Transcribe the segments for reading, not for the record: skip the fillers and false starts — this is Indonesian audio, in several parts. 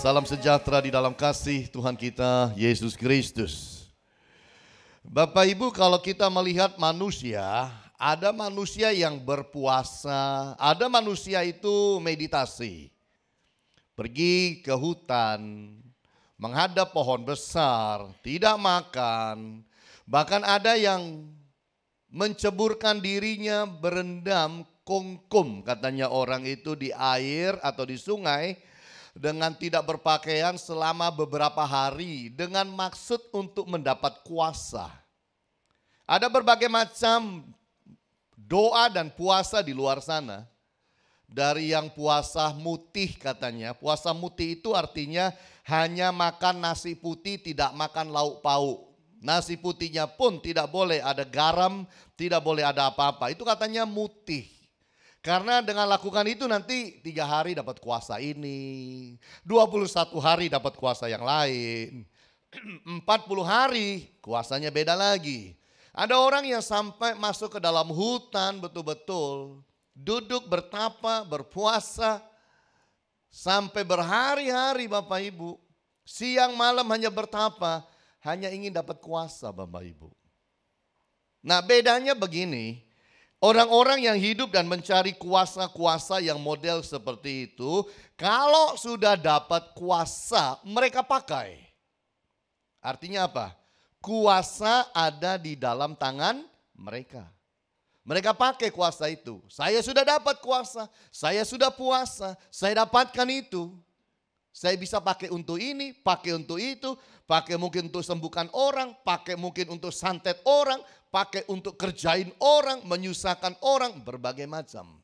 Salam sejahtera di dalam kasih Tuhan kita Yesus Kristus. Bapak Ibu, kalau kita melihat manusia, ada manusia yang berpuasa, ada manusia itu meditasi. Pergi ke hutan, menghadap pohon besar, tidak makan. Bahkan ada yang menceburkan dirinya berendam kungkum, katanya orang itu, di air atau di sungai dengan tidak berpakaian selama beberapa hari dengan maksud untuk mendapat kuasa. Ada berbagai macam doa dan puasa di luar sana. Dari yang puasa mutih katanya. Puasa mutih itu artinya hanya makan nasi putih, tidak makan lauk pauk. Nasi putihnya pun tidak boleh ada garam, tidak boleh ada apa-apa. Itu katanya mutih. Karena dengan lakukan itu nanti 3 hari dapat kuasa ini, 21 hari dapat kuasa yang lain, 40 hari kuasanya beda lagi. Ada orang yang sampai masuk ke dalam hutan betul-betul, duduk bertapa, berpuasa, sampai berhari-hari Bapak Ibu. Siang malam hanya bertapa, hanya ingin dapat kuasa Bapak Ibu. Nah bedanya begini. Orang-orang yang hidup dan mencari kuasa-kuasa yang model seperti itu, kalau sudah dapat kuasa, mereka pakai. Artinya apa? Kuasa ada di dalam tangan mereka. Mereka pakai kuasa itu. Saya sudah dapat kuasa, saya sudah puasa, saya dapatkan itu. Saya bisa pakai untuk ini, pakai untuk itu, pakai mungkin untuk sembuhkan orang, pakai mungkin untuk santet orang, pakai untuk kerjain orang, menyusahkan orang, berbagai macam.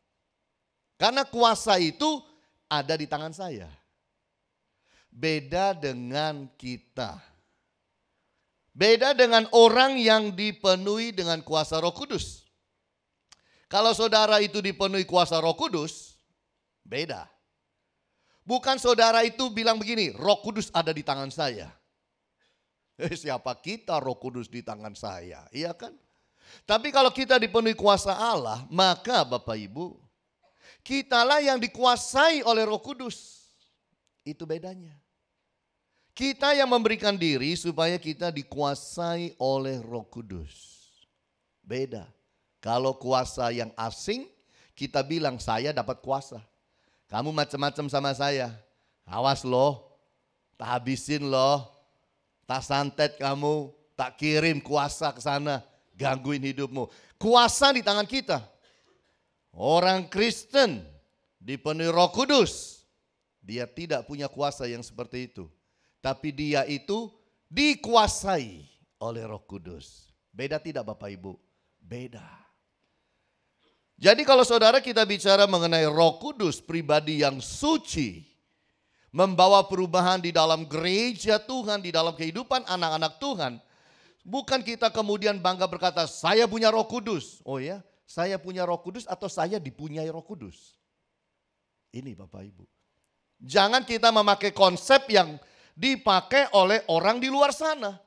Karena kuasa itu ada di tangan saya. Beda dengan kita. Beda dengan orang yang dipenuhi dengan kuasa Roh Kudus. Kalau saudara itu dipenuhi kuasa Roh Kudus, beda. Bukan saudara itu bilang begini, Roh Kudus ada di tangan saya. Siapa kita Roh Kudus di tangan saya, iya kan? Tapi kalau kita dipenuhi kuasa Allah, maka Bapak Ibu, kitalah yang dikuasai oleh Roh Kudus. Itu bedanya. Kita yang memberikan diri supaya kita dikuasai oleh Roh Kudus. Beda. Kalau kuasa yang asing, kita bilang saya dapat kuasa. Kamu macam-macam sama saya. Awas loh, tak habisin loh, tak santet kamu, tak kirim kuasa ke sana, gangguin hidupmu. Kuasa di tangan kita. Orang Kristen dipenuhi Roh Kudus, dia tidak punya kuasa yang seperti itu. Tapi dia itu dikuasai oleh Roh Kudus. Beda tidak Bapak Ibu? Beda. Jadi kalau saudara kita bicara mengenai Roh Kudus, pribadi yang suci, membawa perubahan di dalam gereja Tuhan, di dalam kehidupan anak-anak Tuhan. Bukan kita kemudian bangga berkata, saya punya Roh Kudus. Oh ya, saya punya Roh Kudus atau saya dipunyai Roh Kudus? Ini Bapak Ibu. Jangan kita memakai konsep yang dipakai oleh orang di luar sana.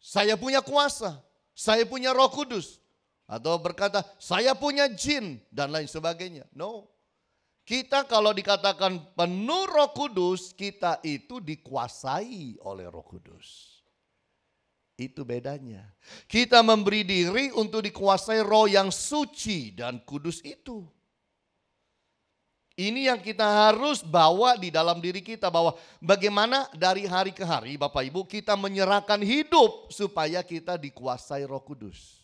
Saya punya kuasa, saya punya Roh Kudus. Atau berkata, saya punya jin dan lain sebagainya. No. Kita kalau dikatakan penuh Roh Kudus, kita itu dikuasai oleh Roh Kudus. Itu bedanya. Kita memberi diri untuk dikuasai Roh yang suci dan kudus itu. Ini yang kita harus bawa di dalam diri kita, bahwa bagaimana dari hari ke hari Bapak Ibu kita menyerahkan hidup supaya kita dikuasai Roh Kudus.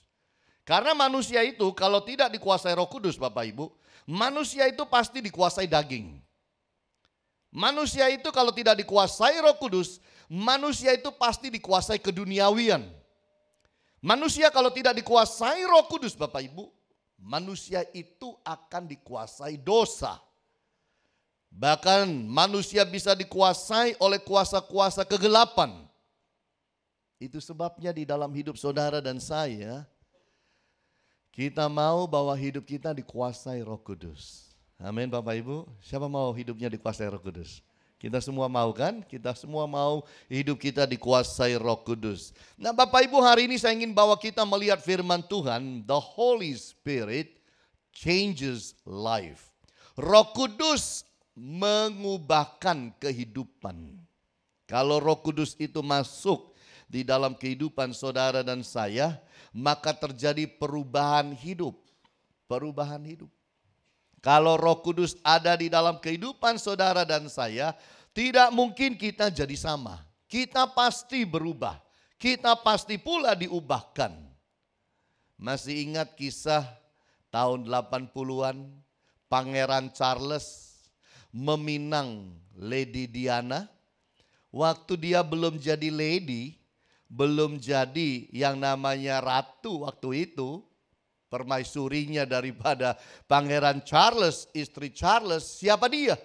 Karena manusia itu kalau tidak dikuasai Roh Kudus Bapak Ibu, manusia itu pasti dikuasai daging. Manusia itu kalau tidak dikuasai Roh Kudus, manusia itu pasti dikuasai keduniawian. Manusia kalau tidak dikuasai Roh Kudus Bapak Ibu, manusia itu akan dikuasai dosa. Bahkan manusia bisa dikuasai oleh kuasa-kuasa kegelapan. Itu sebabnya di dalam hidup saudara dan saya, kita mau bahwa hidup kita dikuasai Roh Kudus. Amin Bapak Ibu. Siapa mau hidupnya dikuasai Roh Kudus? Kita semua mau kan? Kita semua mau hidup kita dikuasai Roh Kudus. Nah Bapak Ibu, hari ini saya ingin bawa kita melihat firman Tuhan. The Holy Spirit changes life. Roh Kudus mengubahkan kehidupan. Kalau Roh Kudus itu masuk di dalam kehidupan saudara dan saya, maka terjadi perubahan hidup. Perubahan hidup. Kalau Roh Kudus ada di dalam kehidupan saudara dan saya, tidak mungkin kita jadi sama. Kita pasti berubah. Kita pasti pula diubahkan. Masih ingat kisah tahun 80-an, Pangeran Charles meminang Lady Diana. Waktu dia belum jadi lady, belum jadi yang namanya ratu waktu itu, permaisurinya daripada Pangeran Charles, istri Charles, siapa dia?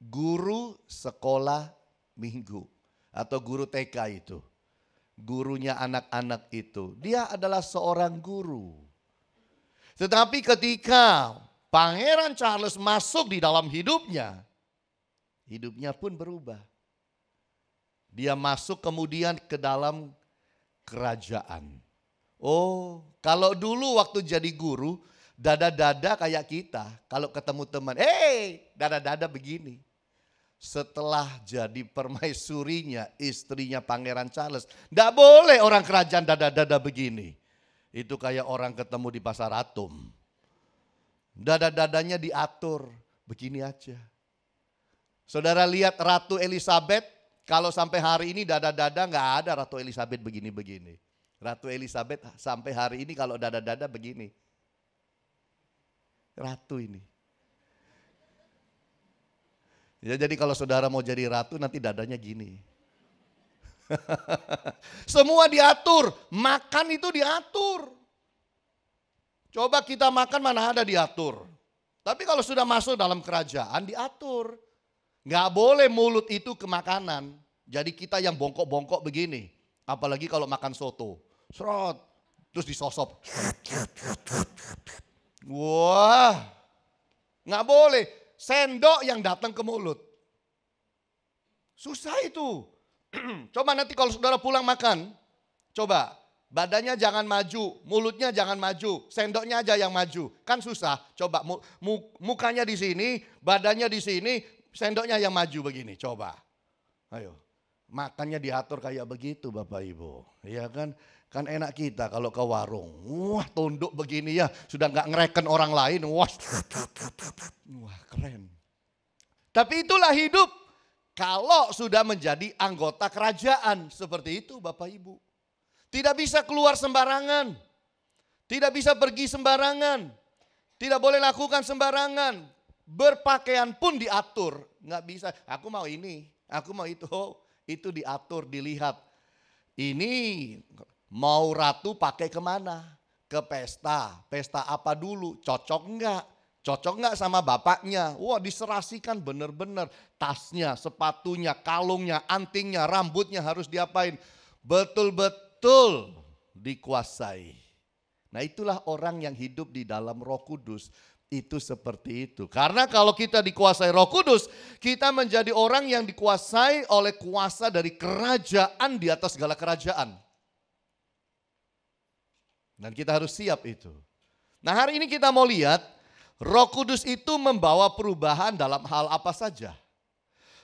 Guru sekolah minggu atau guru TK itu. Gurunya anak-anak itu. Dia adalah seorang guru. Tetapi ketika Pangeran Charles masuk di dalam hidupnya, hidupnya pun berubah. Dia masuk kemudian ke dalam kerajaan. Oh, kalau dulu waktu jadi guru, dada-dada kayak kita. Kalau ketemu teman, dada-dada begini. Setelah jadi permaisurinya, istrinya Pangeran Charles, tidak boleh orang kerajaan dada-dada begini. Itu kayak orang ketemu di pasar Atom. Dada-dadanya diatur, begini aja. Saudara lihat Ratu Elizabeth, kalau sampai hari ini dada-dada nggak ada Ratu Elizabeth begini-begini. Ratu Elizabeth sampai hari ini kalau dada-dada begini. Ratu ini. Ya, jadi kalau saudara mau jadi ratu nanti dadanya gini. Semua diatur, makan itu diatur. Coba kita makan mana ada diatur. Tapi kalau sudah masuk dalam kerajaan diatur. Nggak boleh mulut itu ke makanan. Jadi kita yang bongkok-bongkok begini. Apalagi kalau makan soto. Serot. Terus disosop. Wah. Nggak boleh. Sendok yang datang ke mulut. Susah itu. Coba nanti kalau saudara pulang makan. Coba. Badannya jangan maju. Mulutnya jangan maju. Sendoknya aja yang maju. Kan susah. Coba mukanya di sini. Badannya di sini. Sendoknya yang maju begini. Coba. Ayo. Makannya diatur kayak begitu Bapak Ibu. Iya kan? Kan enak kita kalau ke warung. Wah tunduk begini ya. Sudah gak ngereken orang lain. Wah keren. Tapi itulah hidup. Kalau sudah menjadi anggota kerajaan. Seperti itu Bapak Ibu. Tidak bisa keluar sembarangan. Tidak bisa pergi sembarangan. Tidak boleh lakukan sembarangan. Berpakaian pun diatur. Gak bisa. Aku mau ini. Aku mau itu. Itu diatur, dilihat. Ini mau ratu pakai kemana? Ke pesta. Pesta apa dulu? Cocok enggak? Cocok enggak sama bapaknya? Wah diserasikan benar-benar. Tasnya, sepatunya, kalungnya, antingnya, rambutnya harus diapain. Betul-betul dikuasai. Nah itulah orang yang hidup di dalam Roh Kudus. Itu seperti itu. Karena kalau kita dikuasai Roh Kudus, kita menjadi orang yang dikuasai oleh kuasa dari kerajaan di atas segala kerajaan. Dan kita harus siap itu. Nah hari ini kita mau lihat, Roh Kudus itu membawa perubahan dalam hal apa saja.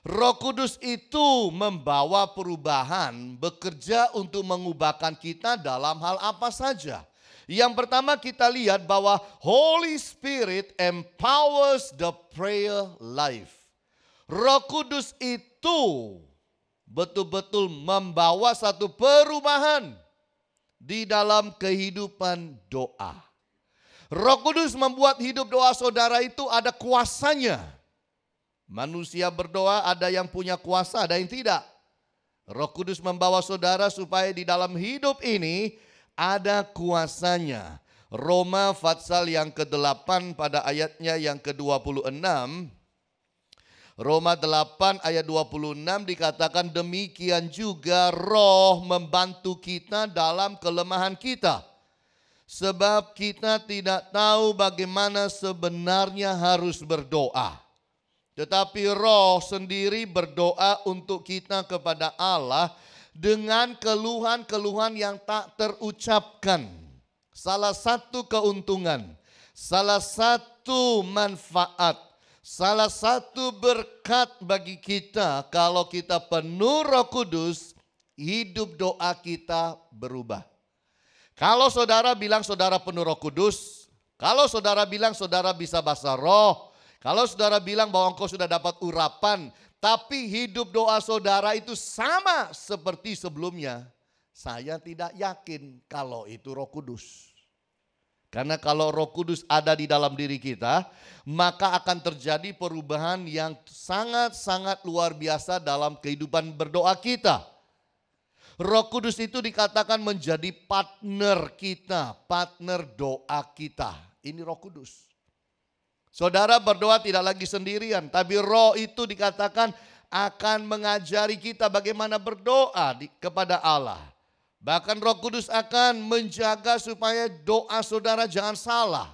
Roh Kudus itu membawa perubahan, bekerja untuk mengubahkan kita dalam hal apa saja. Yang pertama kita lihat bahwa Holy Spirit empowers the prayer life. Roh Kudus itu betul-betul membawa satu perubahan di dalam kehidupan doa. Roh Kudus membuat hidup doa saudara itu ada kuasanya. Manusia berdoa ada yang punya kuasa, ada yang tidak. Roh Kudus membawa saudara supaya di dalam hidup ini ada kuasanya. Roma Fatsal yang ke-8 pada ayatnya yang ke-26. Roma 8 ayat 26 dikatakan demikian juga roh membantu kita dalam kelemahan kita. Sebab kita tidak tahu bagaimana sebenarnya harus berdoa. Tetapi roh sendiri berdoa untuk kita kepada Allah dengan keluhan-keluhan yang tak terucapkan. Salah satu keuntungan, salah satu manfaat, Salah satu berkat bagi kita kalau kita penuh Roh Kudus, hidup doa kita berubah. Kalau saudara bilang saudara penuh Roh Kudus, kalau saudara bilang saudara bisa bahasa roh, kalau saudara bilang bahwa engkau sudah dapat urapan, tapi hidup doa saudara itu sama seperti sebelumnya, saya tidak yakin kalau itu Roh Kudus. Karena kalau Roh Kudus ada di dalam diri kita, maka akan terjadi perubahan yang sangat-sangat luar biasa dalam kehidupan berdoa kita. Roh Kudus itu dikatakan menjadi partner kita, partner doa kita. Ini Roh Kudus. Saudara berdoa tidak lagi sendirian, tapi Roh itu dikatakan akan mengajari kita bagaimana berdoa kepada Allah. Bahkan Roh Kudus akan menjaga supaya doa saudara jangan salah.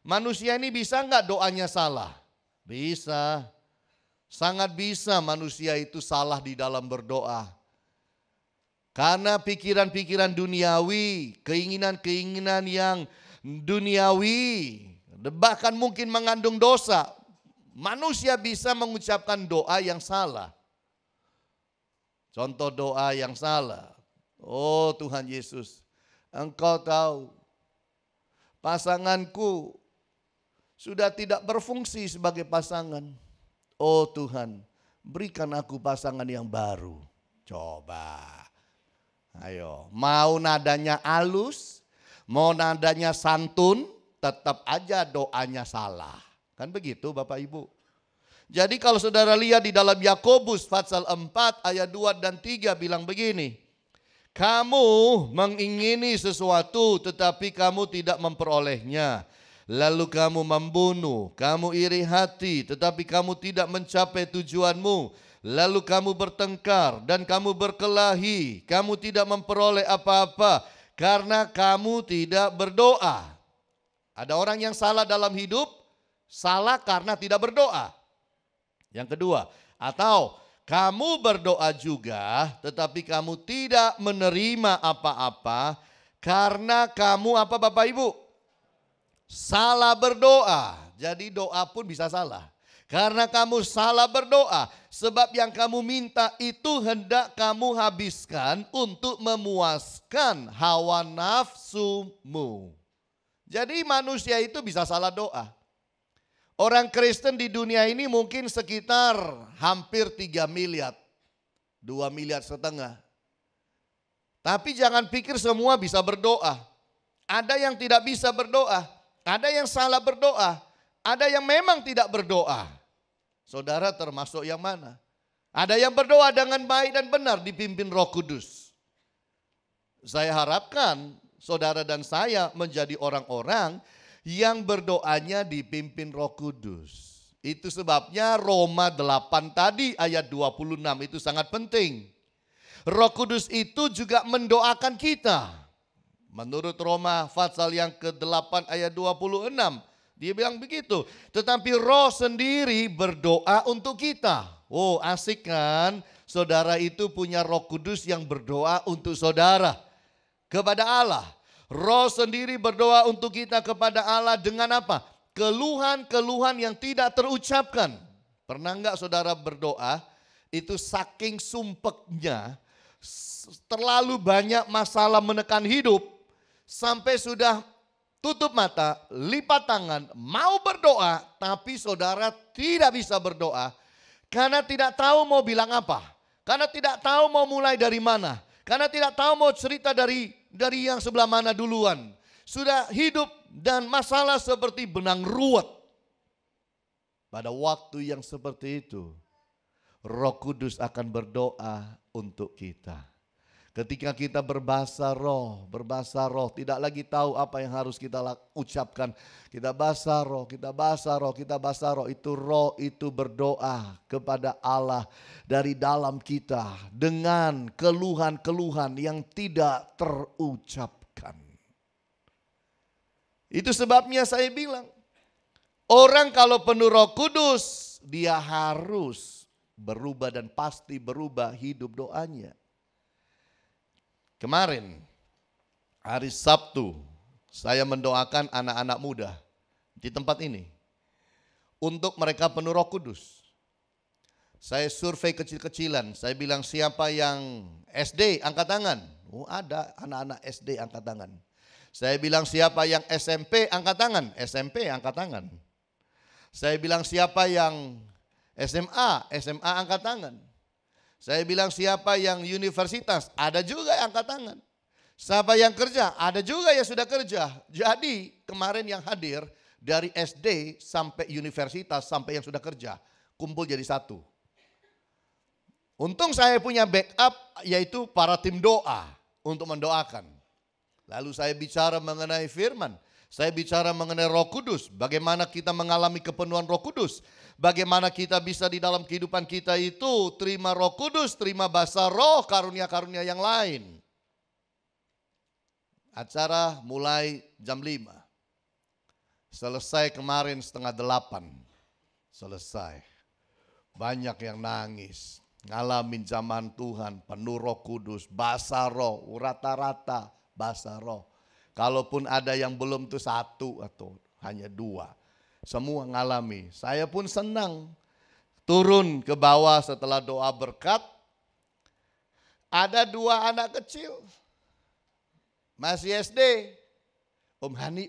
Manusia ini bisa enggak doanya salah? Bisa. Sangat bisa manusia itu salah di dalam berdoa. Karena pikiran-pikiran duniawi, keinginan-keinginan yang duniawi, bahkan mungkin mengandung dosa. Manusia bisa mengucapkan doa yang salah. Contoh doa yang salah. Oh Tuhan Yesus, Engkau tahu pasanganku sudah tidak berfungsi sebagai pasangan. Oh Tuhan, berikan aku pasangan yang baru. Coba, ayo, mau nadanya halus, mau nadanya santun, tetap aja doanya salah. Kan begitu Bapak Ibu. Jadi kalau saudara lihat di dalam Yakobus pasal 4 ayat 2 dan 3 bilang begini. Kamu mengingini sesuatu tetapi kamu tidak memperolehnya. Lalu kamu membunuh, kamu iri hati tetapi kamu tidak mencapai tujuanmu. Lalu kamu bertengkar dan kamu berkelahi, kamu tidak memperoleh apa-apa karena kamu tidak berdoa. Ada orang yang salah dalam hidup, salah karena tidak berdoa. Yang kedua, atau kamu berdoa juga tetapi kamu tidak menerima apa-apa karena kamu apa Bapak Ibu? Salah berdoa. Jadi doa pun bisa salah. Karena kamu salah berdoa. Sebab yang kamu minta itu hendak kamu habiskan untuk memuaskan hawa nafsumu. Jadi manusia itu bisa salah doa. Orang Kristen di dunia ini mungkin sekitar hampir 3 miliar. 2,5 miliar. Tapi jangan pikir semua bisa berdoa. Ada yang tidak bisa berdoa. Ada yang salah berdoa. Ada yang memang tidak berdoa. Saudara termasuk yang mana? Ada yang berdoa dengan baik dan benar dipimpin Roh Kudus. Saya harapkan saudara dan saya menjadi orang-orang yang berdoanya dipimpin Roh Kudus. Itu sebabnya Roma 8 tadi ayat 26 itu sangat penting. Roh Kudus itu juga mendoakan kita. Menurut Roma pasal yang ke-8 ayat 26. Dia bilang begitu. Tetapi Roh sendiri berdoa untuk kita. Oh asik kan? Saudara itu punya Roh Kudus yang berdoa untuk saudara. Kepada Allah. Roh sendiri berdoa untuk kita kepada Allah dengan apa? Keluhan-keluhan yang tidak terucapkan. Pernah enggak saudara berdoa, itu saking sumpeknya, terlalu banyak masalah menekan hidup, sampai sudah tutup mata, lipat tangan, mau berdoa, tapi saudara tidak bisa berdoa, karena tidak tahu mau bilang apa, karena tidak tahu mau mulai dari mana, karena tidak tahu mau cerita dari yang sebelah mana duluan. Sudah hidup dan masalah seperti benang ruwet. Pada waktu yang seperti itu, Roh Kudus akan berdoa untuk kita. Ketika kita berbahasa roh, tidak lagi tahu apa yang harus kita ucapkan. Kita bahasa roh, itu roh itu berdoa kepada Allah dari dalam kita dengan keluhan-keluhan yang tidak terucapkan. Itu sebabnya saya bilang, orang kalau penuh Roh Kudus, dia harus berubah dan pasti berubah hidup doanya. Kemarin, hari Sabtu, saya mendoakan anak-anak muda di tempat ini. untuk mereka penuh Roh Kudus. Saya survei kecil-kecilan, saya bilang siapa yang SD angkat tangan. Oh ada anak-anak SD angkat tangan. Saya bilang siapa yang SMP angkat tangan, SMP angkat tangan. Saya bilang siapa yang SMA angkat tangan. Saya bilang siapa yang universitas, ada juga yang angkat tangan. Siapa yang kerja, ada juga yang sudah kerja. Jadi kemarin yang hadir dari SD sampai universitas sampai yang sudah kerja, kumpul jadi satu. Untung saya punya backup yaitu para tim doa untuk mendoakan. Lalu saya bicara mengenai firman. Saya bicara mengenai Roh Kudus. Bagaimana kita mengalami kepenuhan Roh Kudus. Bagaimana kita bisa di dalam kehidupan kita itu terima Roh Kudus, terima bahasa roh, karunia-karunia yang lain. Acara mulai jam 5. Selesai kemarin 7:30. Selesai. Banyak yang nangis. Ngalamin zaman Tuhan, penuh Roh Kudus, bahasa roh, rata-rata bahasa roh. Kalaupun ada yang belum tuh 1 atau hanya 2. Semua ngalami. Saya pun senang turun ke bawah setelah doa berkat. Ada 2 anak kecil. Masih SD. Om Hani.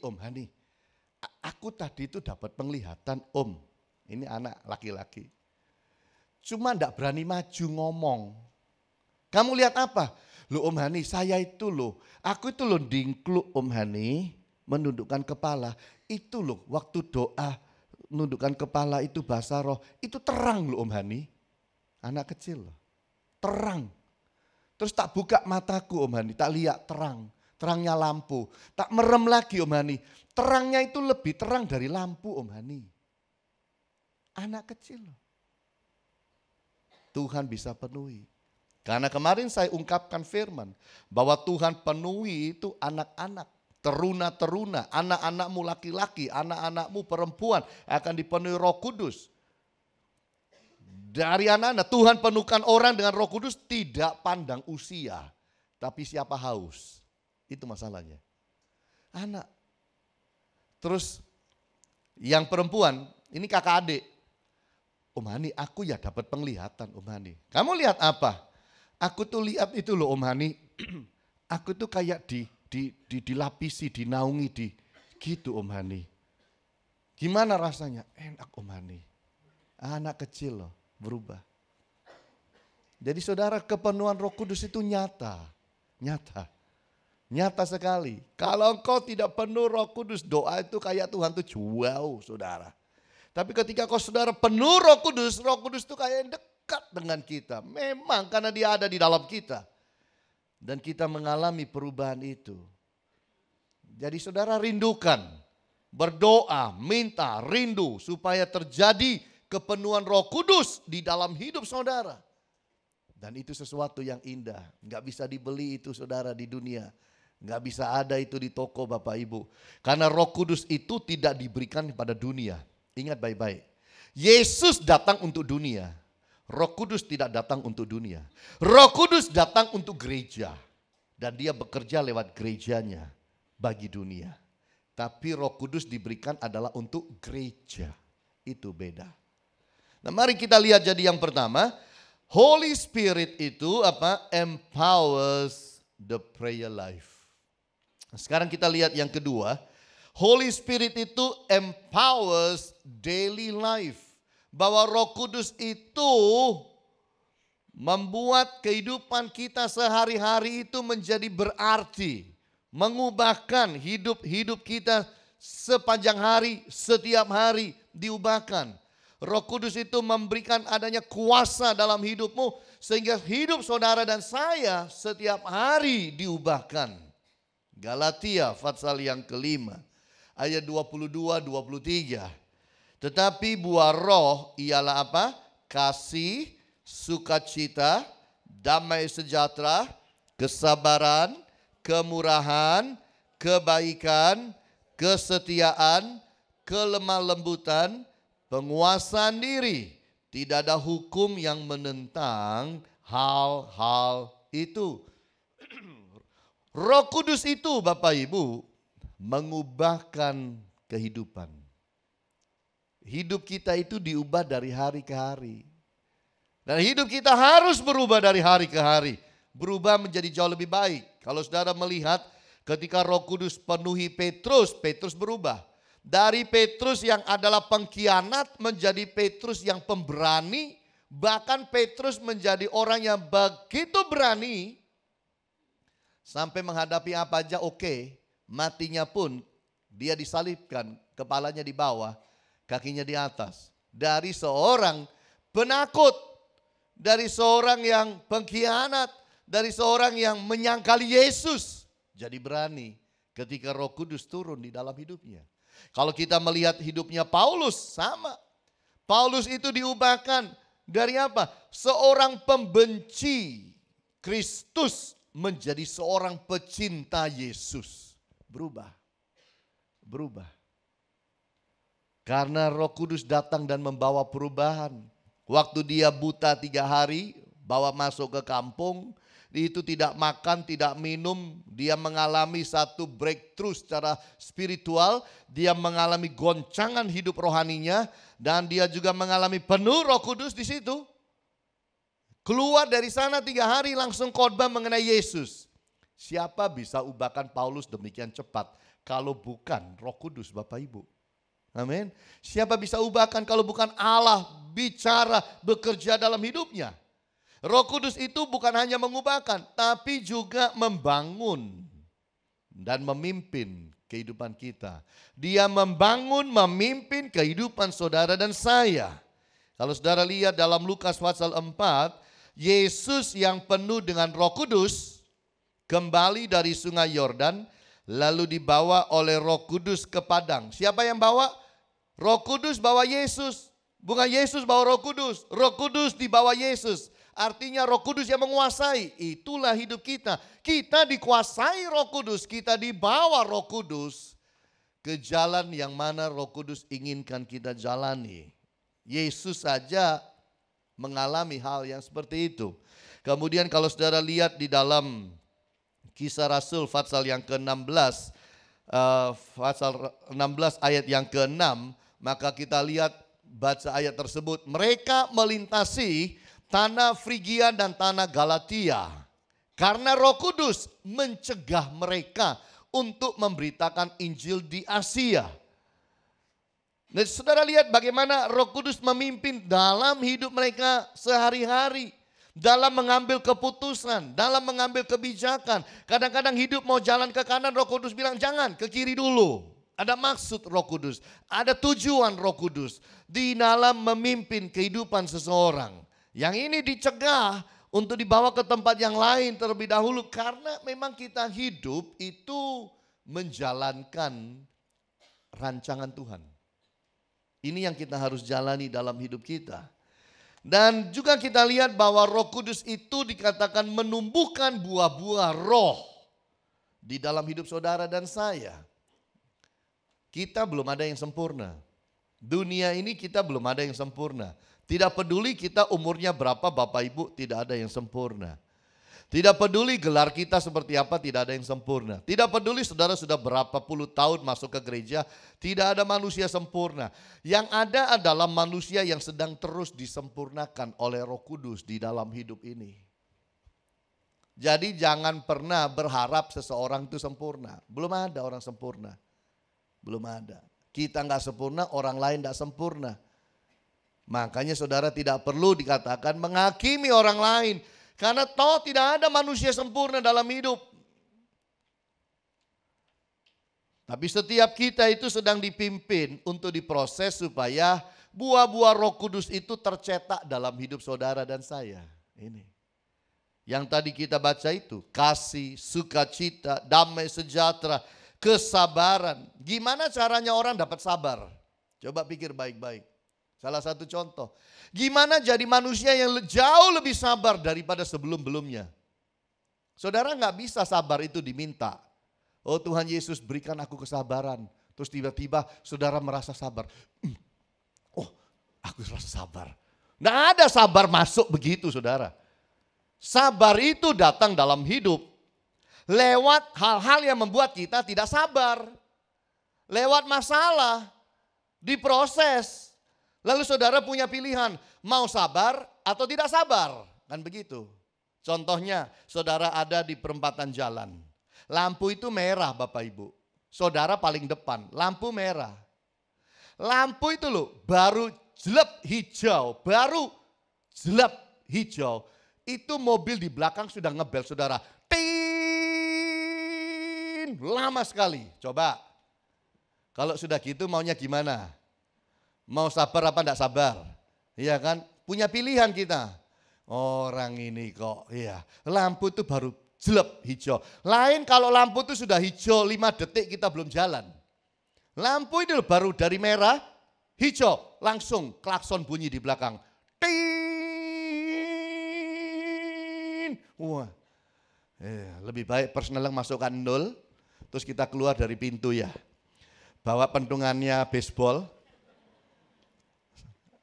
Aku tadi itu dapat penglihatan Om. Ini anak laki-laki. Cuma enggak berani maju ngomong. Kamu lihat apa? Loh Om Hani, saya itu loh. Aku itu loh dingkluk Om Hani. Menundukkan kepala. Itu loh waktu doa menundukkan kepala itu bahasa roh. Itu terang loh Om Hani. Anak kecil loh. Terang. Terus tak buka mataku Om Hani. Tak lihat terang. Terangnya lampu. Tak merem lagi Om Hani. Terangnya itu lebih terang dari lampu Om Hani. Anak kecil loh. Tuhan bisa penuhi. Karena kemarin saya ungkapkan firman. Bahwa Tuhan penuhi itu anak-anak. Teruna-teruna. Anak-anakmu laki-laki. Anak-anakmu perempuan. Akan dipenuhi Roh Kudus. Dari anak-anak Tuhan penuhkan orang dengan Roh Kudus. Tidak pandang usia. Tapi siapa haus. Itu masalahnya. Anak. Terus yang perempuan, ini kakak adik. Om Hani, aku ya dapat penglihatan Om Hani. Kamu lihat apa? Aku tuh lihat itu loh Om Hani. Aku tuh kayak dilapisi, dinaungi, gitu Om Hani. Gimana rasanya? Enak Om Hani. Anak kecil loh, berubah. Jadi saudara, kepenuhan Roh Kudus itu nyata. Nyata sekali. Kalau engkau tidak penuh Roh Kudus, doa itu kayak Tuhan tuh jauh saudara. Tapi ketika kau saudara penuh Roh Kudus itu kayak dekat dengan kita. Memang karena dia ada di dalam kita. Dan kita mengalami perubahan itu. Jadi saudara rindukan, berdoa, minta, rindu supaya terjadi kepenuhan Roh Kudus di dalam hidup saudara. Dan itu sesuatu yang indah. Gak bisa dibeli itu saudara di dunia. Gak bisa ada itu di toko Bapak Ibu. Karena Roh Kudus itu tidak diberikan kepada dunia. Ingat baik-baik. Yesus datang untuk dunia. Roh Kudus tidak datang untuk dunia. Roh Kudus datang untuk gereja. Dan dia bekerja lewat gerejanya bagi dunia. Tapi Roh Kudus diberikan adalah untuk gereja. Itu beda. Nah mari kita lihat jadi yang pertama. Holy Spirit itu apa? Empowers the prayer life. Sekarang kita lihat yang kedua. Holy Spirit itu empowers daily life. Bahwa Roh Kudus itu membuat kehidupan kita sehari-hari itu menjadi berarti. Mengubahkan hidup kita sepanjang hari, setiap hari diubahkan. Roh Kudus itu memberikan adanya kuasa dalam hidupmu. Sehingga hidup saudara dan saya setiap hari diubahkan. Galatia pasal yang kelima. Ayat 22-23. Tetapi buah roh ialah apa? Kasih, sukacita, damai sejahtera, kesabaran, kemurahan, kebaikan, kesetiaan, kelemah lembutan, penguasaan diri. Tidak ada hukum yang menentang hal-hal itu. Roh Kudus itu Bapak Ibu mengubahkan kehidupan. hidup kita itu diubah dari hari ke hari. Dan hidup kita harus berubah dari hari ke hari. Berubah menjadi jauh lebih baik. Kalau saudara melihat ketika Roh Kudus penuhi Petrus, Petrus berubah. Dari Petrus yang adalah pengkhianat menjadi Petrus yang pemberani. Bahkan Petrus menjadi orang yang begitu berani. Sampai menghadapi apa aja oke. Matinya pun dia disalibkan. Kepalanya di bawah, kakinya di atas. Dari seorang penakut. Dari seorang yang pengkhianat. Dari seorang yang menyangkali Yesus. Jadi berani ketika Roh Kudus turun di dalam hidupnya. Kalau kita melihat hidupnya Paulus sama. Paulus itu diubahkan dari apa? Seorang pembenci Kristus menjadi seorang pecinta Yesus. Berubah. Karena Roh Kudus datang dan membawa perubahan. Waktu dia buta 3 hari, bawa masuk ke kampung. Itu tidak makan, tidak minum. Dia mengalami satu breakthrough secara spiritual. Dia mengalami goncangan hidup rohaninya. Dan dia juga mengalami penuh Roh Kudus di situ. Keluar dari sana 3 hari langsung khotbah mengenai Yesus. Siapa bisa ubahkan Paulus demikian cepat kalau bukan Roh Kudus, Bapak Ibu? Amin. Siapa bisa ubahkan kalau bukan Allah bicara, bekerja dalam hidupnya? Roh Kudus itu bukan hanya mengubahkan, tapi juga membangun dan memimpin kehidupan kita. Dia membangun, memimpin kehidupan saudara dan saya. Kalau saudara lihat dalam Lukas pasal 4, Yesus yang penuh dengan Roh Kudus kembali dari sungai Yordan, lalu dibawa oleh Roh Kudus ke padang. Siapa yang bawa? Roh Kudus bawa Yesus. Bukan Yesus bawa Roh Kudus. Roh Kudus dibawa Yesus. Artinya Roh Kudus yang menguasai. Itulah hidup kita. Kita dikuasai Roh Kudus. Kita dibawa Roh Kudus ke jalan yang mana Roh Kudus inginkan kita jalani. Yesus saja mengalami hal yang seperti itu. Kemudian kalau saudara lihat di dalam Kisah Rasul pasal yang ke-16, pasal 16 ayat yang ke-6, maka kita lihat baca ayat tersebut. Mereka melintasi tanah Frigia dan tanah Galatia. Karena Roh Kudus mencegah mereka untuk memberitakan Injil di Asia. Nah, saudara lihat bagaimana Roh Kudus memimpin dalam hidup mereka sehari-hari. Dalam mengambil keputusan, dalam mengambil kebijakan. Kadang-kadang hidup mau jalan ke kanan, Roh Kudus bilang jangan, ke kiri dulu. Ada maksud Roh Kudus, ada tujuan Roh Kudus di dalam memimpin kehidupan seseorang. Yang ini dicegah untuk dibawa ke tempat yang lain terlebih dahulu. Karena memang kita hidup itu menjalankan rancangan Tuhan. Ini yang kita harus jalani dalam hidup kita. Dan juga kita lihat bahwa Roh Kudus itu dikatakan menumbuhkan buah-buah roh di dalam hidup saudara dan saya. Kita belum ada yang sempurna. Dunia ini kita belum ada yang sempurna. Tidak peduli kita umurnya berapa, Bapak Ibu, tidak ada yang sempurna. Tidak peduli gelar kita seperti apa, tidak ada yang sempurna. Tidak peduli saudara sudah berapa puluh tahun masuk ke gereja, tidak ada manusia sempurna. Yang ada adalah manusia yang sedang terus disempurnakan oleh Roh Kudus di dalam hidup ini. Jadi jangan pernah berharap seseorang itu sempurna. Belum ada orang sempurna. Belum ada. Kita nggak sempurna, orang lain nggak sempurna. Makanya saudara tidak perlu dikatakan menghakimi orang lain. Karena toh tidak ada manusia sempurna dalam hidup. Tapi setiap kita itu sedang dipimpin untuk diproses supaya buah-buah Roh Kudus itu tercetak dalam hidup saudara dan saya. Ini. Yang tadi kita baca itu, kasih, sukacita, damai sejahtera, kesabaran. Gimana caranya orang dapat sabar? Coba pikir baik-baik. Salah satu contoh. Gimana jadi manusia yang jauh lebih sabar daripada sebelum-belumnya? Saudara nggak bisa sabar itu diminta. Oh Tuhan Yesus berikan aku kesabaran. Terus tiba-tiba saudara merasa sabar. Oh aku merasa sabar. Nggak ada sabar masuk begitu saudara. Sabar itu datang dalam hidup. Lewat hal-hal yang membuat kita tidak sabar. Lewat masalah. Diproses. Lalu saudara punya pilihan, mau sabar atau tidak sabar. Kan begitu. Contohnya, saudara ada di perempatan jalan. Lampu itu merah Bapak Ibu. Saudara paling depan, lampu merah. Lampu itu loh, baru jelap hijau, baru jelap hijau. Itu mobil di belakang sudah ngebel saudara. Tin, lama sekali. Coba, kalau sudah gitu maunya gimana? Mau sabar apa enggak sabar? Iya kan? Punya pilihan kita. Orang ini kok, iya. Lampu itu baru jelap hijau. Lain kalau lampu itu sudah hijau 5 detik kita belum jalan. Lampu itu baru dari merah, hijau. Langsung klakson bunyi di belakang. Tin. Wah, lebih baik personel masukkan 0. Terus kita keluar dari pintu ya. Bawa pentungannya baseball.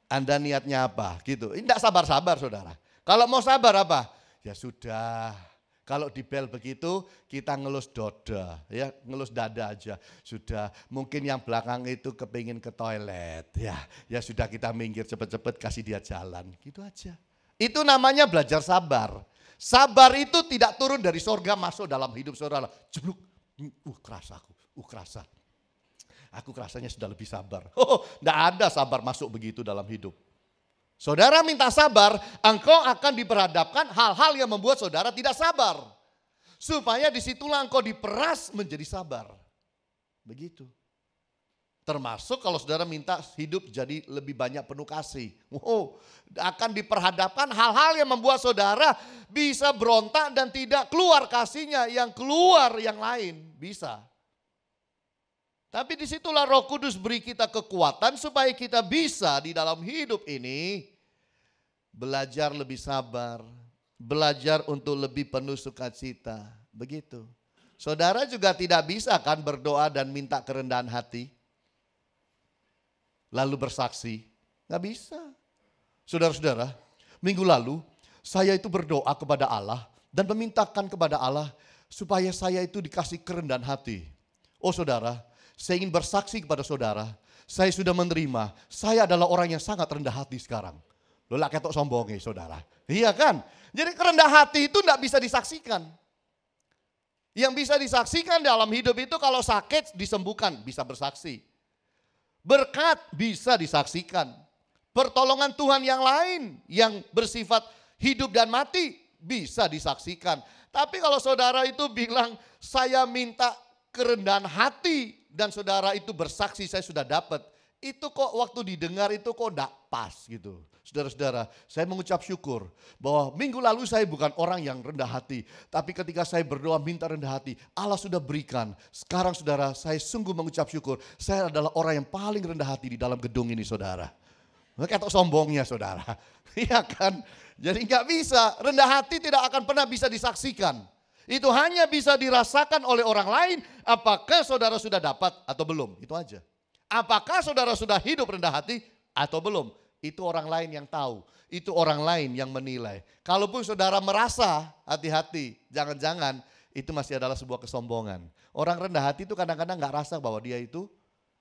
Anda niatnya apa? Gitu. Ini tidak sabar-sabar saudara. Kalau mau sabar apa? Ya sudah. Kalau di bel begitu kita ngelus dada, ya ngelus dada aja. Sudah. Mungkin yang belakang itu kepingin ke toilet. Ya sudah kita minggir cepet-cepet kasih dia jalan. Gitu aja. Itu namanya belajar sabar. Sabar itu tidak turun dari sorga masuk dalam hidup saudara. Jebluk. Kerasa aku. Kerasa. Aku rasanya sudah lebih sabar. Tidak ada sabar masuk begitu dalam hidup. Saudara minta sabar, engkau akan diperhadapkan hal-hal yang membuat saudara tidak sabar. Supaya disitulah engkau diperas menjadi sabar. Begitu. Termasuk kalau saudara minta hidup jadi lebih banyak penuh kasih. Akan diperhadapkan hal-hal yang membuat saudara bisa berontak dan tidak keluar kasihnya. Yang keluar yang lain bisa. Tapi disitulah Roh Kudus beri kita kekuatan supaya kita bisa di dalam hidup ini belajar lebih sabar, belajar untuk lebih penuh sukacita. Begitu. Saudara juga tidak bisa kan berdoa dan minta kerendahan hati, lalu bersaksi. Nggak bisa. Saudara-saudara, minggu lalu saya itu berdoa kepada Allah dan memintakan kepada Allah supaya saya itu dikasih kerendahan hati. Oh saudara, saya ingin bersaksi kepada saudara, saya sudah menerima, saya adalah orang yang sangat rendah hati sekarang. Loh lah ketok sombongnya saudara. Iya kan? Jadi kerendah hati itu tidak bisa disaksikan. Yang bisa disaksikan dalam hidup itu kalau sakit disembuhkan, bisa bersaksi. Berkat bisa disaksikan. Pertolongan Tuhan yang lain yang bersifat hidup dan mati bisa disaksikan. Tapi kalau saudara itu bilang saya minta kerendahan hati dan saudara itu bersaksi saya sudah dapat. Itu kok waktu didengar itu kok tidak pas gitu. Saudara-saudara, saya mengucap syukur bahwa minggu lalu saya bukan orang yang rendah hati. Tapi ketika saya berdoa minta rendah hati, Allah sudah berikan. Sekarang saudara, saya sungguh mengucap syukur. Saya adalah orang yang paling rendah hati di dalam gedung ini saudara. Ketok sombongnya saudara. Iya kan? Jadi nggak bisa, rendah hati tidak akan pernah bisa disaksikan. Itu hanya bisa dirasakan oleh orang lain apakah saudara sudah dapat atau belum. Itu aja. Apakah saudara sudah hidup rendah hati atau belum. Itu orang lain yang tahu. Itu orang lain yang menilai. Kalaupun saudara merasa hati-hati. Jangan-jangan itu masih adalah sebuah kesombongan. Orang rendah hati itu kadang-kadang gak rasa bahwa dia itu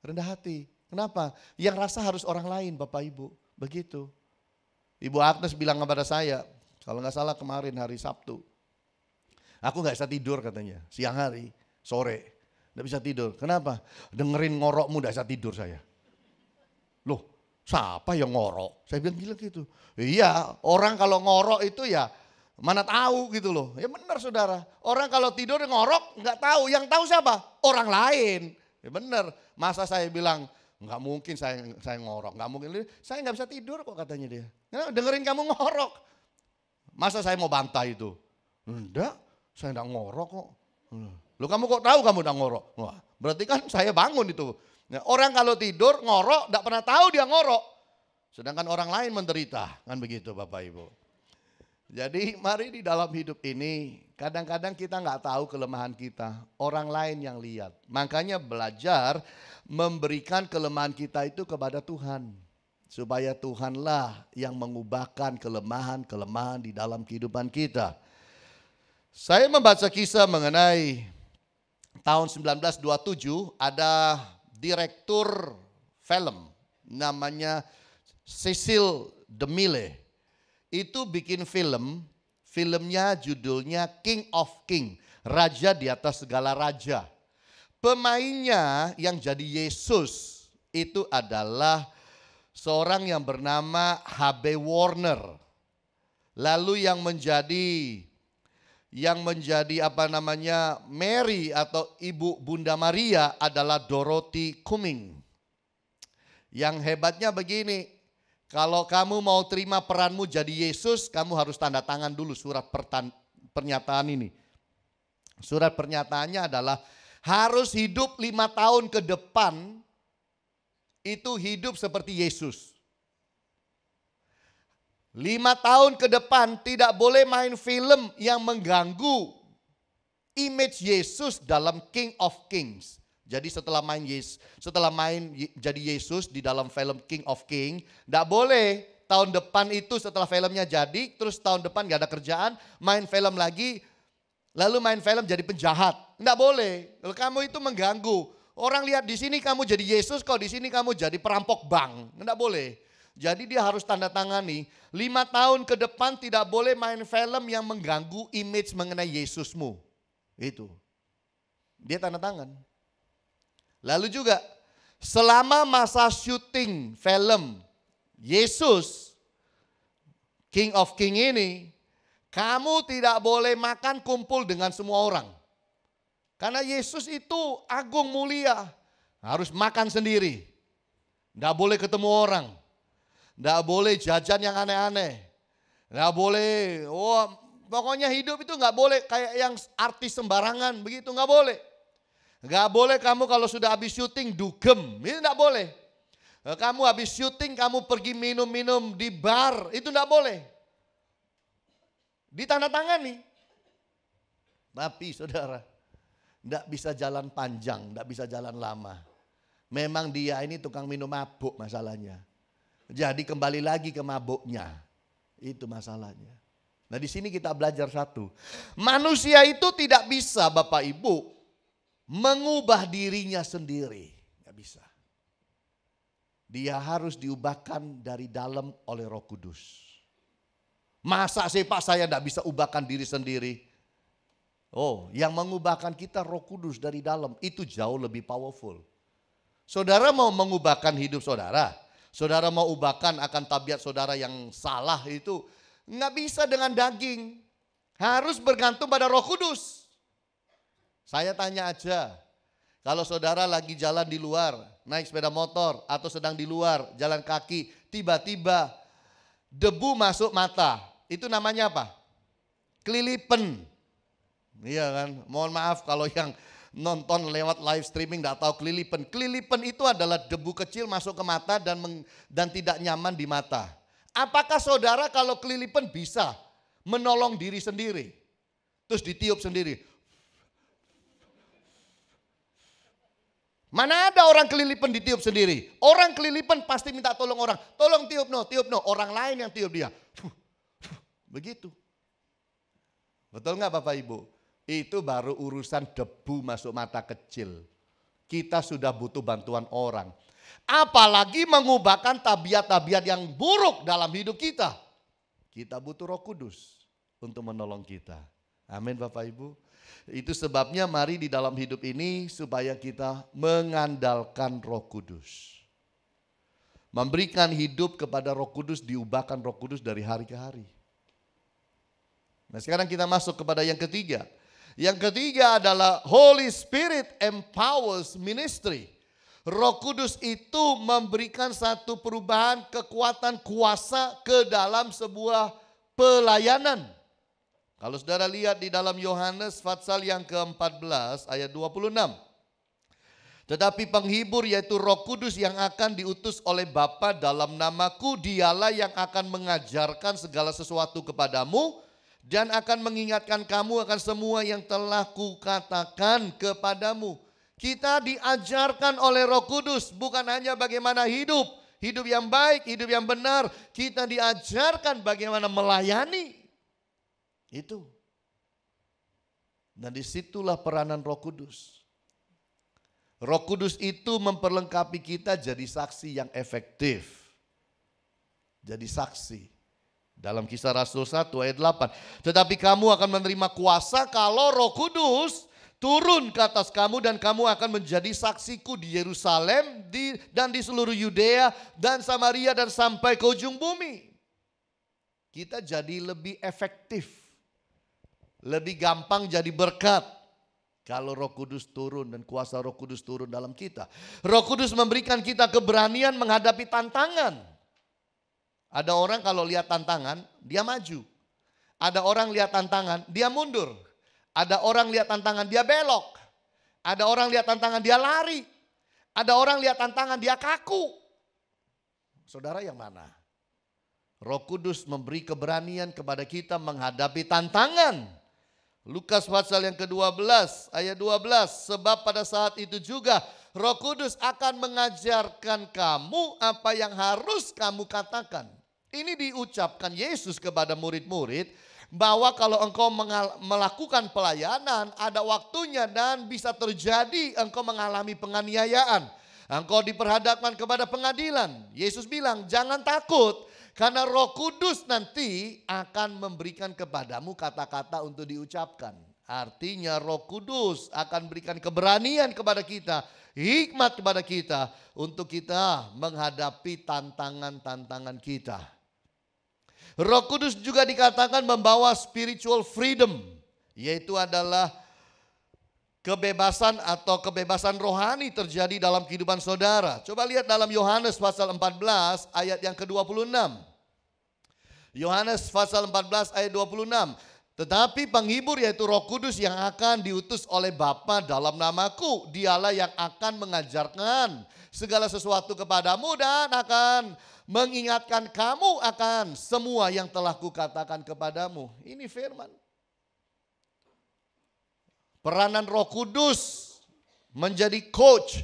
rendah hati. Kenapa? Yang rasa harus orang lain Bapak Ibu. Begitu. Ibu Agnes bilang kepada saya. Kalau gak salah kemarin hari Sabtu. Aku gak bisa tidur katanya. Siang hari, sore. Gak bisa tidur. Kenapa? Dengerin ngorokmu gak bisa tidur saya. Loh, siapa yang ngorok? Saya bilang gila gitu. Iya, orang kalau ngorok itu ya mana tahu gitu loh. Ya benar saudara. Orang kalau tidur ngorok gak tahu. Yang tahu siapa? Orang lain. Ya benar. Masa saya bilang gak mungkin saya ngorok. Gak mungkin. Saya gak bisa tidur kok katanya dia. Nah, dengerin kamu ngorok. Masa saya mau bantai itu? Enggak. Saya enggak ngorok kok. Loh kamu kok tahu kamu enggak ngorok? Wah, berarti kan saya bangun itu. Nah, orang kalau tidur ngorok enggak pernah tahu dia ngorok. Sedangkan orang lain menderita. Kan begitu Bapak Ibu. Jadi mari di dalam hidup ini kadang-kadang kita enggak tahu kelemahan kita. Orang lain yang lihat. Makanya belajar memberikan kelemahan kita itu kepada Tuhan. Supaya Tuhanlah yang mengubahkan kelemahan-kelemahan di dalam kehidupan kita. Saya membaca kisah mengenai tahun 1927 ada direktur film namanya Cecil DeMille itu bikin filmnya judulnya King of King, Raja di atas segala raja. Pemainnya yang jadi Yesus itu adalah seorang yang bernama H.B. Warner. Lalu yang menjadi Mary atau Ibu Bunda Maria adalah Dorothy Cumming. Yang hebatnya begini, kalau kamu mau terima peranmu jadi Yesus, kamu harus tanda tangan dulu surat pernyataan ini. Surat pernyataannya adalah harus hidup 5 tahun ke depan, itu hidup seperti Yesus. 5 tahun ke depan tidak boleh main film yang mengganggu image Yesus dalam King of Kings. Jadi setelah main jadi Yesus di dalam film King of King, tidak boleh tahun depan itu setelah filmnya jadi, terus tahun depan gak ada kerjaan, main film lagi, lalu main film jadi penjahat. Tidak boleh, kalau kamu itu mengganggu. Orang lihat di sini kamu jadi Yesus, kok di sini kamu jadi perampok bank. Tidak boleh. Jadi dia harus tanda tangani 5 tahun ke depan tidak boleh main film yang mengganggu image mengenai Yesusmu. Itu. Dia tanda tangan. Lalu juga selama masa syuting film Yesus King of King ini, kamu tidak boleh makan kumpul dengan semua orang. Karena Yesus itu agung mulia, harus makan sendiri. Tidak boleh ketemu orang. Tidak boleh jajan yang aneh-aneh. Tidak boleh, pokoknya hidup itu nggak boleh kayak yang artis sembarangan begitu, nggak boleh. Nggak boleh kamu kalau sudah habis syuting dugem, itu nggak boleh. Kamu habis syuting kamu pergi minum-minum di bar, itu nggak boleh. Ditandatangani. Tapi saudara, nggak bisa jalan panjang, nggak bisa jalan lama. Memang dia ini tukang minum mabuk masalahnya. Jadi kembali lagi ke mabuknya, itu masalahnya. Nah di sini kita belajar satu, manusia itu tidak bisa Bapak Ibu mengubah dirinya sendiri, nggak bisa. Dia harus diubahkan dari dalam oleh Roh Kudus. Masa sih Pak saya nggak bisa ubahkan diri sendiri? Oh, yang mengubahkan kita Roh Kudus dari dalam itu jauh lebih powerful. Saudara mau mengubahkan hidup saudara, saudara mau ubahkan akan tabiat saudara yang salah itu nggak bisa dengan daging, harus bergantung pada Roh Kudus. Saya tanya aja, kalau saudara lagi jalan di luar, naik sepeda motor atau sedang di luar jalan kaki, tiba-tiba debu masuk mata, itu namanya apa? Kelilipen. Iya kan, mohon maaf kalau yang nonton lewat live streaming gak tahu kelilipen. Kelilipen itu adalah debu kecil masuk ke mata dan tidak nyaman di mata. Apakah saudara kalau kelilipen bisa menolong diri sendiri? Terus ditiup sendiri. Mana ada orang kelilipen ditiup sendiri? Orang kelilipen pasti minta tolong orang. Tolong tiup no. Orang lain yang tiup dia. Begitu. Betul nggak Bapak Ibu? Itu baru urusan debu masuk mata kecil. Kita sudah butuh bantuan orang. Apalagi mengubahkan tabiat-tabiat yang buruk dalam hidup kita. Kita butuh Roh Kudus untuk menolong kita. Amin Bapak Ibu. Itu sebabnya mari di dalam hidup ini supaya kita mengandalkan Roh Kudus. Memberikan hidup kepada Roh Kudus, diubahkan Roh Kudus dari hari ke hari. Nah sekarang kita masuk kepada yang ketiga. Yang ketiga adalah Holy Spirit empowers ministry. Roh Kudus itu memberikan satu perubahan kekuatan kuasa ke dalam sebuah pelayanan. Kalau saudara lihat di dalam Yohanes pasal yang ke-14 ayat 26. Tetapi penghibur yaitu Roh Kudus yang akan diutus oleh Bapa dalam namaku, dialah yang akan mengajarkan segala sesuatu kepadamu dan akan mengingatkan kamu akan semua yang telah kukatakan kepadamu. Kita diajarkan oleh Roh Kudus bukan hanya bagaimana hidup yang baik, hidup yang benar. Kita diajarkan bagaimana melayani. Itu. Dan disitulah peranan Roh Kudus. Roh Kudus itu memperlengkapi kita jadi saksi yang efektif. jadi saksi. Dalam Kisah Rasul 1 ayat 8. Tetapi kamu akan menerima kuasa kalau Roh Kudus turun ke atas kamu dan kamu akan menjadi saksiku di Yerusalem dan di seluruh Yudea dan Samaria dan sampai ke ujung bumi. Kita jadi lebih efektif, lebih gampang jadi berkat kalau Roh Kudus turun dan kuasa Roh Kudus turun dalam kita. Roh Kudus memberikan kita keberanian menghadapi tantangan. Ada orang kalau lihat tantangan, dia maju. Ada orang lihat tantangan, dia mundur. Ada orang lihat tantangan, dia belok. Ada orang lihat tantangan, dia lari. Ada orang lihat tantangan, dia kaku. Saudara yang mana? Roh Kudus memberi keberanian kepada kita menghadapi tantangan. Lukas pasal yang ke-12 ayat 12. Sebab pada saat itu juga Roh Kudus akan mengajarkan kamu apa yang harus kamu katakan. Ini diucapkan Yesus kepada murid-murid bahwa kalau engkau melakukan pelayanan ada waktunya dan bisa terjadi engkau mengalami penganiayaan. Engkau diperhadapkan kepada pengadilan. Yesus bilang jangan takut karena Roh Kudus nanti akan memberikan kepadamu kata-kata untuk diucapkan. Artinya Roh Kudus akan berikan keberanian kepada kita, hikmat kepada kita untuk kita menghadapi tantangan-tantangan kita. Roh Kudus juga dikatakan membawa spiritual freedom, yaitu adalah kebebasan atau kebebasan rohani terjadi dalam kehidupan saudara. Coba lihat dalam Yohanes pasal 14 ayat yang ke-26. Yohanes pasal 14 ayat 26. Tetapi penghibur yaitu Roh Kudus yang akan diutus oleh Bapa dalam namaku. Dialah yang akan mengajarkan segala sesuatu kepadamu dan akan mengingatkan kamu akan semua yang telah kukatakan kepadamu. Ini firman. Peranan Roh Kudus menjadi coach,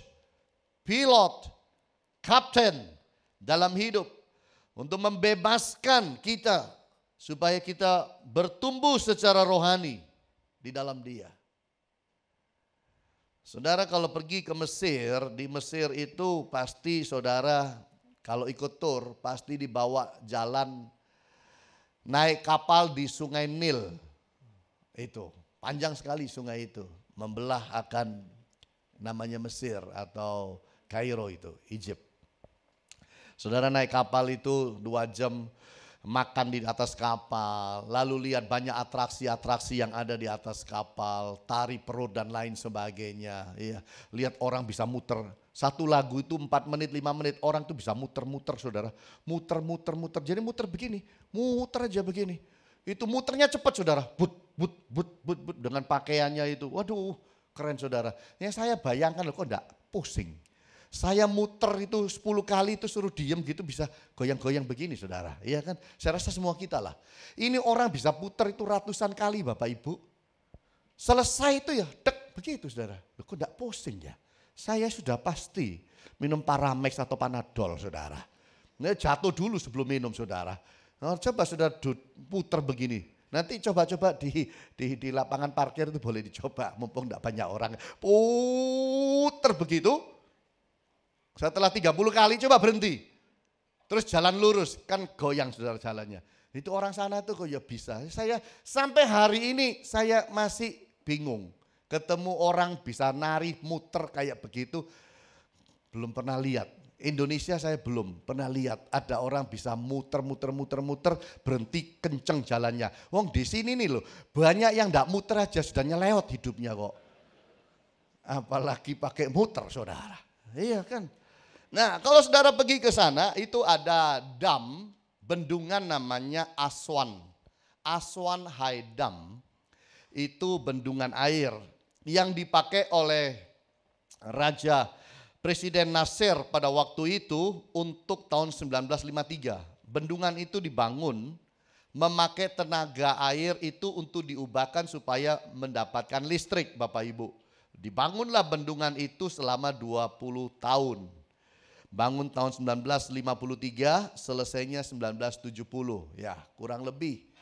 pilot, kapten dalam hidup. Untuk membebaskan kita supaya kita bertumbuh secara rohani di dalam Dia. Saudara kalau pergi ke Mesir, di Mesir itu pasti saudara kalau ikut tur pasti dibawa jalan naik kapal di Sungai Nil. Itu panjang sekali sungai itu, membelah akan namanya Mesir atau Kairo itu, Egypt. Saudara naik kapal itu 2 jam makan di atas kapal, lalu lihat banyak atraksi-atraksi yang ada di atas kapal, tari perut dan lain sebagainya. Ya, lihat orang bisa muter. Satu lagu itu 4 menit, 5 menit, orang tuh bisa muter-muter saudara. Muter. Jadi muter begini, muter aja begini. Itu muternya cepat saudara, but dengan pakaiannya itu. Waduh keren saudara. Yang saya bayangkan loh kok enggak pusing. Saya muter itu 10 kali itu suruh diem gitu bisa goyang-goyang begini saudara. Iya kan, saya rasa semua kita lah. Ini orang bisa puter itu ratusan kali Bapak Ibu. Selesai itu ya dek begitu saudara. Loh, kok enggak pusing ya. Saya sudah pasti minum Paramex atau Panadol saudara. Nah, jatuh dulu sebelum minum saudara. Nah, coba saudara puter begini. Nanti coba-coba di lapangan parkir itu boleh dicoba. Mumpung enggak banyak orang. Puter begitu. Setelah 30 kali coba berhenti. Terus jalan lurus. Kan goyang saudara jalannya. Itu orang sana tuh kok ya bisa. Saya sampai hari ini saya masih bingung. Ketemu orang bisa nari muter kayak begitu. Belum pernah lihat. Indonesia saya belum pernah lihat ada orang bisa muter berhenti kenceng jalannya. Wong di sini nih loh banyak yang enggak muter aja sudah nyelewat hidupnya kok. Apalagi pakai muter saudara. Iya kan. Nah kalau saudara pergi ke sana itu ada dam, bendungan namanya Aswan. Aswan High Dam itu bendungan air yang dipakai oleh Raja Presiden Nasir pada waktu itu untuk tahun 1953. Bendungan itu dibangun memakai tenaga air itu untuk diubahkan supaya mendapatkan listrik Bapak Ibu. Dibangunlah bendungan itu selama 20 tahun. Bangun tahun 1953, selesainya 1970. Ya, kurang lebih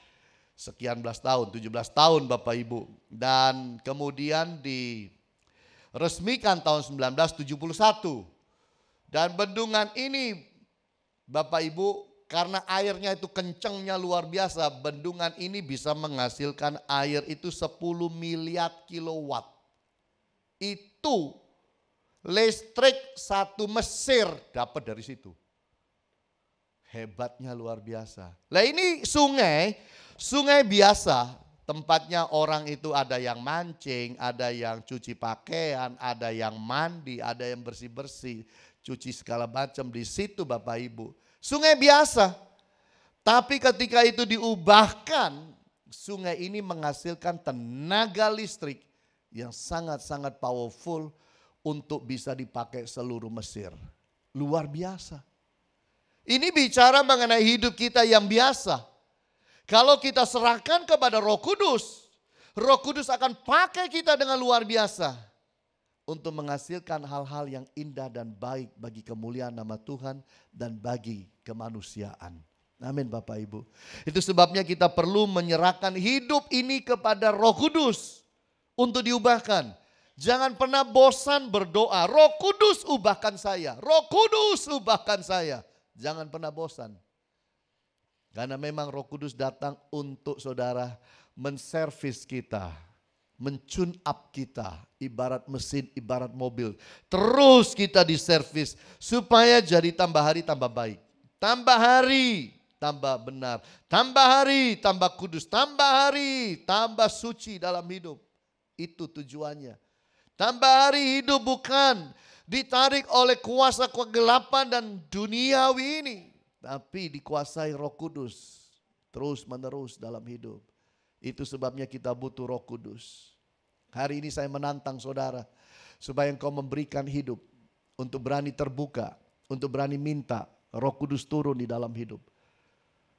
sekian belas tahun, 17 tahun Bapak Ibu. Dan kemudian diresmikan tahun 1971. Dan bendungan ini Bapak Ibu karena airnya itu kencangnya luar biasa, bendungan ini bisa menghasilkan air itu 10 miliar kilowatt. Itu listrik satu Mesir dapat dari situ. Hebatnya luar biasa. Lah ini sungai biasa, tempatnya orang itu ada yang mancing, ada yang cuci pakaian, ada yang mandi, ada yang bersih-bersih, cuci segala macam di situ Bapak Ibu. Sungai biasa. Tapi ketika itu diubahkan, sungai ini menghasilkan tenaga listrik yang sangat-sangat powerful untuk bisa dipakai seluruh Mesir. Luar biasa. Ini bicara mengenai hidup kita yang biasa. Kalau kita serahkan kepada Roh Kudus akan pakai kita dengan luar biasa untuk menghasilkan hal-hal yang indah dan baik bagi kemuliaan nama Tuhan dan bagi kemanusiaan. Amin Bapak Ibu. Itu sebabnya kita perlu menyerahkan hidup ini kepada Roh Kudus untuk diubahkan. Jangan pernah bosan berdoa, Roh Kudus ubahkan saya, Roh Kudus ubahkan saya. Jangan pernah bosan. Karena memang Roh Kudus datang untuk saudara menservis kita, mencune up kita, ibarat mesin, ibarat mobil. Terus kita diservis supaya jadi tambah hari tambah baik. Tambah hari tambah benar, tambah hari tambah kudus, tambah hari tambah suci dalam hidup. Itu tujuannya. Tambah hari hidup bukan ditarik oleh kuasa kegelapan dan duniawi ini, tapi dikuasai Roh Kudus terus menerus dalam hidup. Itu sebabnya kita butuh Roh Kudus. Hari ini saya menantang saudara supaya engkau memberikan hidup untuk berani terbuka, untuk berani minta Roh Kudus turun di dalam hidup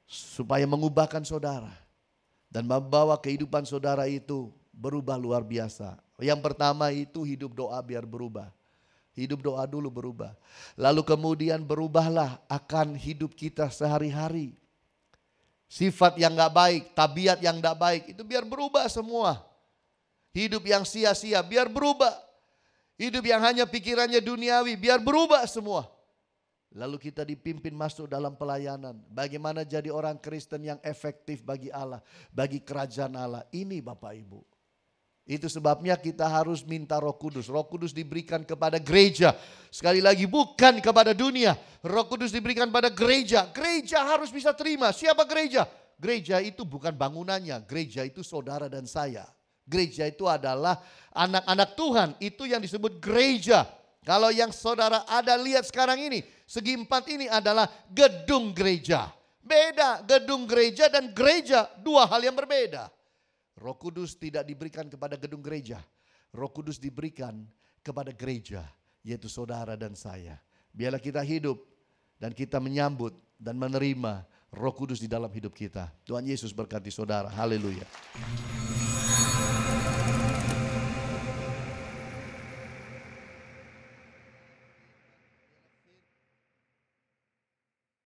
supaya mengubahkan saudara dan membawa kehidupan saudara itu berubah luar biasa. Yang pertama itu hidup doa biar berubah. Hidup doa dulu berubah. Lalu kemudian berubahlah akan hidup kita sehari-hari. Sifat yang gak baik, tabiat yang gak baik itu biar berubah semua. Hidup yang sia-sia biar berubah. Hidup yang hanya pikirannya duniawi biar berubah semua. Lalu kita dipimpin masuk dalam pelayanan. Bagaimana jadi orang Kristen yang efektif bagi Allah, bagi kerajaan Allah. Ini Bapak Ibu. Itu sebabnya kita harus minta Roh Kudus. Roh Kudus diberikan kepada gereja. Sekali lagi bukan kepada dunia. Roh Kudus diberikan pada gereja. Gereja harus bisa terima. Siapa gereja? Gereja itu bukan bangunannya. Gereja itu saudara dan saya. Gereja itu adalah anak-anak Tuhan. Itu yang disebut gereja. Kalau yang saudara ada lihat sekarang ini. Segi empat ini adalah gedung gereja. Beda gedung gereja dan gereja. Dua hal yang berbeda. Roh Kudus tidak diberikan kepada gedung gereja. Roh Kudus diberikan kepada gereja, yaitu saudara dan saya. Biarlah kita hidup dan kita menyambut dan menerima Roh Kudus di dalam hidup kita. Tuhan Yesus berkati saudara. Haleluya.